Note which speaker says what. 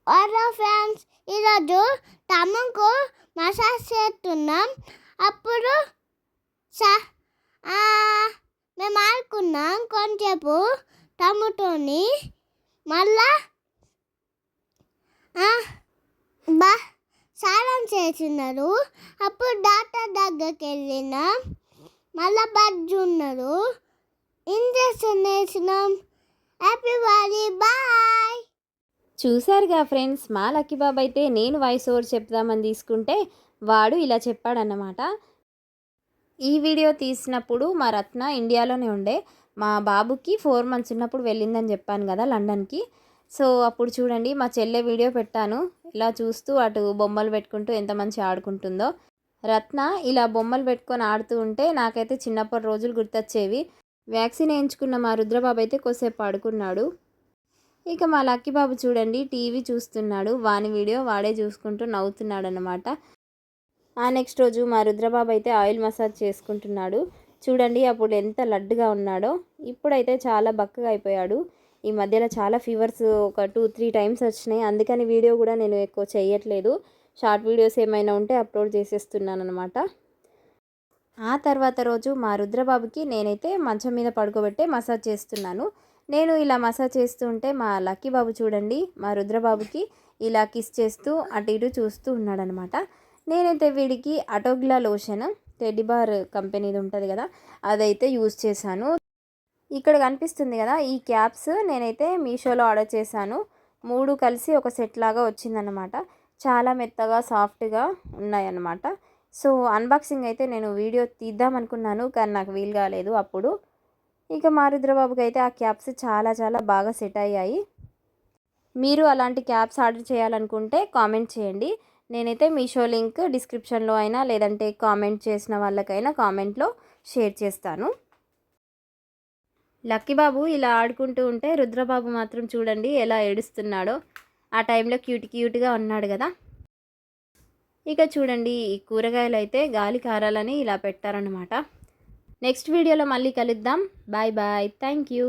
Speaker 1: Hello friends, ఈరోజు తమ్ముకు massage చేస్తున్నాం. అప్పుడు మేము ఆడుకున్నాం కొంచెంసేపు తమ్ముతోని. మళ్ళా స్నానం చేసినారు. అప్పుడు డాక్టర్ దగ్గరికి వెళ్ళినాం. మళ్ళా బజ్జు ఉన్నారు, ఇంజక్షన్ వేసినాం. Happy body, bye.
Speaker 2: చూసారుగా ఫ్రెండ్స్, మా లక్కీ బాబు అయితే నేను వాయిస్ ఓవర్ చెప్దామని తీసుకుంటే వాడు ఇలా చెప్పాడన్నమాట. ఈ వీడియో తీసినప్పుడు మా రత్న ఇండియాలోనే ఉండే. మా బాబుకి 4 months ఉన్నప్పుడు వెళ్ళిందని చెప్పాను కదా లండన్కి. సో అప్పుడు చూడండి, మా చెల్లె వీడియో పెట్టాను. ఇలా చూస్తూ అటు బొమ్మలు పెట్టుకుంటూ ఎంత మంచి ఆడుకుంటుందో. రత్న ఇలా బొమ్మలు పెట్టుకొని ఆడుతూ ఉంటే నాకైతే చిన్నప్పటి రోజులు గుర్తొచ్చేవి. వ్యాక్సిన్ వేయించుకున్న మా రుద్రబాబు అయితే కొద్దిసేపు ఆడుకున్నాడు. ఇక మా లక్కీ బాబు చూడండి, టీవీ చూస్తున్నాడు. వాని వీడియో వాడే చూసుకుంటూ నవ్వుతున్నాడు అన్నమాట. నెక్స్ట్ రోజు మా రుద్రబాబు అయితే ఆయిల్ మసాజ్ చేసుకుంటున్నాడు. చూడండి అప్పుడు ఎంత లడ్డుగా ఉన్నాడో, ఇప్పుడైతే చాలా బక్కగా అయిపోయాడు. ఈ మధ్యలో చాలా ఫీవర్స్ ఒక 2-3 times వచ్చినాయి. అందుకని వీడియో కూడా నేను ఎక్కువ చేయట్లేదు. షార్ట్ వీడియోస్ ఏమైనా ఉంటే అప్లోడ్ చేసేస్తున్నాను అనమాట. ఆ తర్వాత రోజు మా రుద్రబాబుకి నేనైతే మంచం మీద పడుకోబెట్టే మసాజ్ చేస్తున్నాను. నేను ఇలా మసాజ్ చేస్తూ ఉంటే మా లక్కీ బాబు చూడండి, మా రుద్రబాబుకి ఇలా కిస్ చేస్తూ అటు ఇటు చూస్తూ ఉన్నాడనమాట. నేనైతే వీడికి అటోగ్లా లోషన్ టెడ్డీబార్ కంపెనీది ఉంటుంది కదా, అదైతే యూజ్ చేశాను. ఇక్కడ కనిపిస్తుంది కదా, ఈ క్యాప్స్ నేనైతే మీషోలో ఆర్డర్ చేశాను. 3 కలిసి ఒక సెట్ లాగా వచ్చిందనమాట. చాలా మెత్తగా సాఫ్ట్గా ఉన్నాయన్నమాట. సో అన్బాక్సింగ్ అయితే నేను వీడియో తీద్దాం అనుకున్నాను, కానీ నాకు వీలు కాలేదు అప్పుడు. ఇక మా రుద్రబాబుకి అయితే ఆ క్యాప్స్ చాలా చాలా బాగా సెట్ అయ్యాయి. మీరు అలాంటి క్యాప్స్ ఆర్డర్ చేయాలనుకుంటే కామెంట్ చేయండి. నేనైతే మీషో లింక్ డిస్క్రిప్షన్లో అయినా లేదంటే కామెంట్ చేసిన వాళ్ళకైనా కామెంట్లో షేర్ చేస్తాను. లక్కీ బాబు ఇలా ఆడుకుంటూ ఉంటే రుద్రబాబు మాత్రం చూడండి ఎలా ఏడుస్తున్నాడో. ఆ టైంలో క్యూట్గా ఉన్నాడు కదా. ఇక చూడండి, ఈ కూరగాయలు అయితే గాలి కారాలని ఇలా పెట్టారనమాట. నెక్స్ట్ వీడియోలో మళ్ళీ కలుద్దాం. Bye bye. Thank you.